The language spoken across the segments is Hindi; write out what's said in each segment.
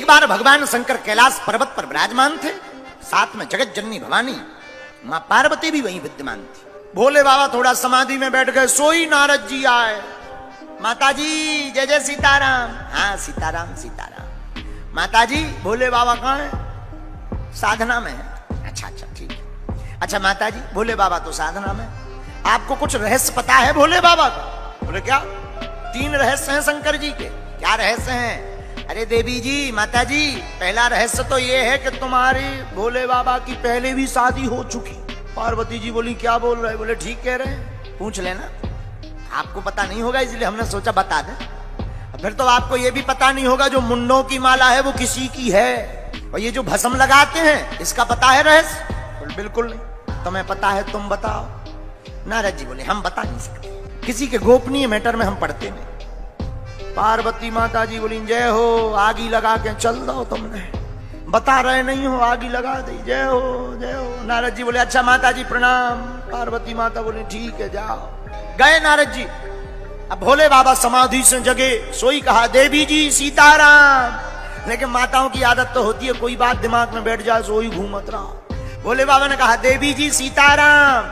एक बार भगवान शंकर कैलाश पर्वत पर विराजमान थे, साथ में जगत जननी भवानी मां पार्वती भी वहीं विद्यमान थी। भोले बाबा थोड़ा समाधि में बैठ गए, सोई नारद जी आए। माता जी जय जय सीताराम। हाँ सीताराम सीताराम। माता जी भोले बाबा कहाँ है? साधना में है। अच्छा अच्छा ठीक है। अच्छा माता जी भोले बाबा तो साधना में, आपको कुछ रहस्य पता है भोले बाबा का? बोले क्या? 3 रहस्य हैं शंकर जी के। क्या रहस्य हैं? अरे देवी जी माता जी, पहला रहस्य तो ये है कि तुम्हारे भोले बाबा की पहले भी शादी हो चुकी। पार्वती जी बोली क्या बोल रहे? बोले ठीक कह रहे हैं, पूछ लेना। आपको पता नहीं होगा इसलिए हमने सोचा बता दें। फिर तो आपको ये भी पता नहीं होगा जो मुंडों की माला है वो किसी की है, और ये जो भस्म लगाते हैं इसका पता है रहस्य? बोले बिल्कुल नहीं। तुम्हें पता है तुम बताओ। नारद जी बोले हम बता नहीं सकते, किसी के गोपनीय मैटर में हम पढ़ते नहीं। पार्वती माता जी बोली जय हो, आगी लगा के चल दो, तुमने बता रहे नहीं हो, आगी लगा दी, जय हो जय हो। नारद जी बोले अच्छा माता जी प्रणाम। पार्वती माता बोली ठीक है जाओ। गए नारद जी। अब भोले बाबा समाधि से जगे, सोई कहा देवी जी सीताराम। लेकिन माताओं की आदत तो होती है कोई बात दिमाग में बैठ जाए सोई घूमत रहा। भोले बाबा ने कहा देवी जी सीताराम।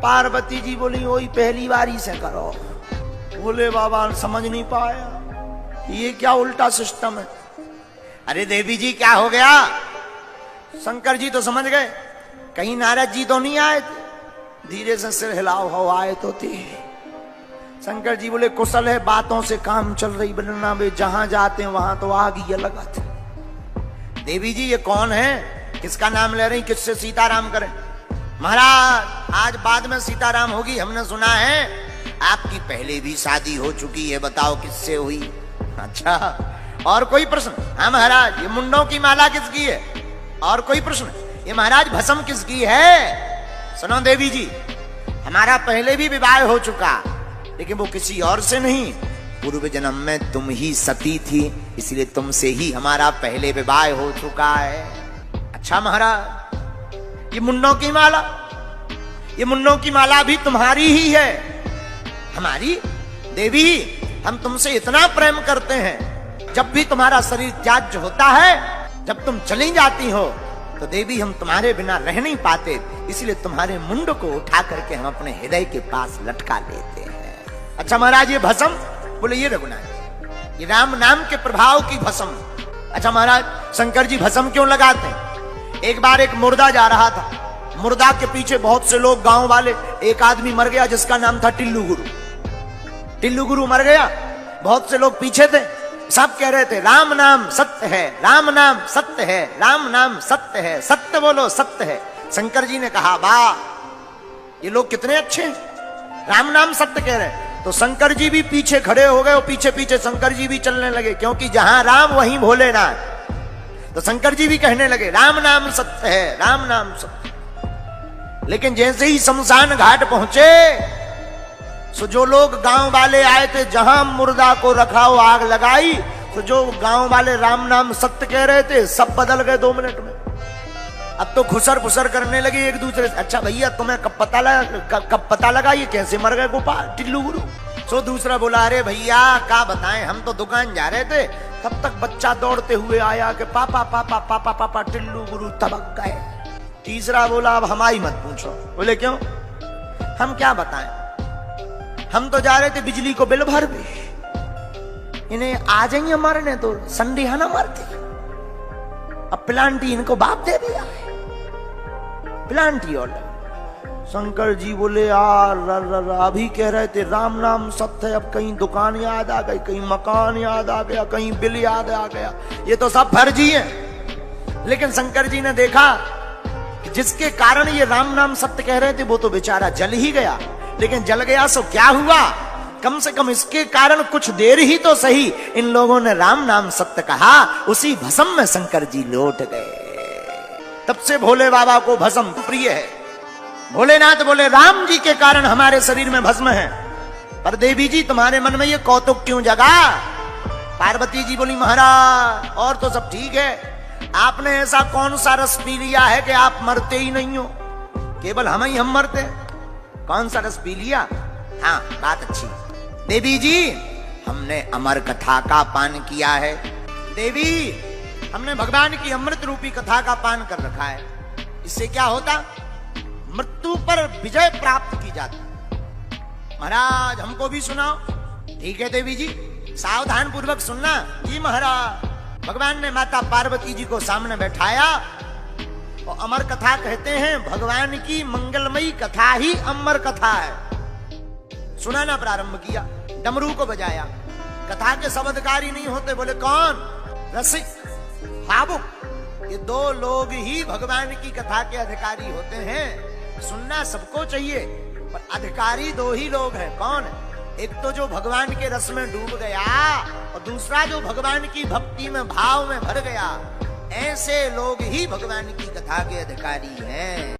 पार्वती जी बोली वही पहली बारी से करो। भोले बाबा समझ नहीं पाया ये क्या उल्टा सिस्टम है। अरे देवी जी क्या हो गया? शंकर जी तो समझ गए कहीं नारद जी तो नहीं आए थे। धीरे से सिर हिलाओ हो आए तो थे। शंकर जी बोले कुशल है, बातों से काम चल रही बनना वे, जहां जाते हैं वहां तो आग ही लगत। देवी जी ये कौन है, किसका नाम ले रही, किससे सीताराम करें? महाराज आज बाद में सीताराम होगी, हमने सुना है आपकी पहले भी शादी हो चुकी है, बताओ किससे हुई? अच्छा और कोई प्रश्न? हाँ महाराज ये मुंडों की माला किसकी है? और कोई प्रश्न? ये महाराज भस्म किसकी है? सुनो देवी जी हमारा पहले भी विवाह हो चुका, लेकिन वो किसी और से नहीं, पूर्व जन्म में तुम ही सती थी, इसलिए तुमसे ही हमारा पहले विवाह हो चुका है। अच्छा महाराज ये मुंडों की माला, ये मुंडों की माला भी तुम्हारी ही है? हमारी? देवी हम तुमसे इतना प्रेम करते हैं, जब भी तुम्हारा शरीर त्याज्य होता है, जब तुम चली जाती हो तो देवी हम तुम्हारे बिना रह नहीं पाते, इसलिए तुम्हारे मुंड को उठा करके हम अपने हृदय के पास लटका लेते हैं। अच्छा महाराज ये भस्म? बोले ये रघुनाथ ये राम नाम के प्रभाव की भस्म। अच्छा महाराज शंकर जी भस्म क्यों लगाते हैं? एक बार एक मुर्दा जा रहा था, मुर्दा के पीछे बहुत से लोग गांव वाले, एक आदमी मर गया जिसका नाम था टिल्लू गुरु। टिल्लू गुरु मर गया, बहुत से लोग पीछे थे, सब कह रहे थे राम नाम सत्य है, राम नाम सत्य है, राम नाम सत्य है, सत्य बोलो सत्य है। शंकर जी ने कहा वाह ये लोग कितने अच्छे हैं, राम नाम सत्य कह रहे हैं। तो शंकर जी भी पीछे खड़े हो गए और पीछे पीछे शंकर जी भी चलने लगे, क्योंकि जहां राम वहीं भोलेनाथ। तो शंकर जी भी कहने लगे राम नाम सत्य है, राम नाम सत्य। लेकिन जैसे ही शमशान घाट पहुंचे तो जो लोग गांव वाले आए थे, जहां मुर्दा को रखा हो आग लगाई, तो जो गांव वाले राम नाम सत्य कह रहे थे सब बदल गए 2 मिनट में। अब तो खुसर फुसर करने लगे एक दूसरे से। अच्छा भैया तुम्हें कब पता लगा ये कैसे मर गए गोपाल टिल्लू गुरु? सो दूसरा बोला अरे भैया क्या बताएं, हम तो दुकान जा रहे थे, तब तक बच्चा दौड़ते हुए आया कि पापा पापा पापा पापा टिल्लू गुरु तबक गए। तीसरा बोला अब हमारी मत पूछो। बोले क्यों? हम क्या बताएं, हम तो जा रहे थे बिजली को बिल भर भी, इन्हें आ जाएंगे मरने तो संडे है ना मरती। अब प्लांटी इनको बाप दे दिया, प्लांटी। और शंकर जी बोले यार अभी कह रहे थे राम नाम सत्य है, अब कहीं दुकान याद आ गई, कहीं मकान याद आ गया, कहीं बिल याद आ गया, ये तो सब फर्जी है। लेकिन शंकर जी ने देखा कि जिसके कारण ये राम नाम सत्य कह रहे थे वो तो बेचारा जल ही गया। लेकिन जल गया सो क्या हुआ, कम से कम इसके कारण कुछ देर ही तो सही इन लोगों ने राम नाम सत्य कहा, उसी भस्म में शंकर जी लौट गए। तब से भोले बाबा को भस्म प्रिय है। भोलेनाथ बोले राम जी के कारण हमारे शरीर में भस्म है, पर देवी जी तुम्हारे मन में ये कौतुक क्यों जगा? पार्वती जी बोली महाराज और तो सब ठीक है, आपने ऐसा कौन सा रस पी लिया है कि आप मरते ही नहीं हो, केवल हम मरते हैं। कौन सा रस पी लिया? हाँ बात अच्छी। देवी जी हमने अमर कथा का पान किया है। देवी हमने भगवान की अमृत रूपी कथा का पान कर रखा है। इससे क्या होता? मृत्यु पर विजय प्राप्त की जाती। महाराज हमको भी सुनाओ। ठीक है देवी जी, सावधान पूर्वक सुनना। जी महाराज। भगवान ने माता पार्वती जी को सामने बैठाया और अमर कथा कहते हैं, भगवान की मंगलमयी कथा ही अमर कथा है। सुनाना प्रारंभ किया, डमरू को बजाया। कथा के सब अधिकारी नहीं होते। बोले कौन? रसिक, भावुक। ये दो लोग ही भगवान की कथा के अधिकारी होते हैं। सुनना सबको चाहिए, पर अधिकारी दो ही लोग हैं। कौन? एक तो जो भगवान के रस में डूब गया और दूसरा जो भगवान की भक्ति में भाव में भर गया। ऐसे लोग ही भगवान की कथा के अधिकारी हैं।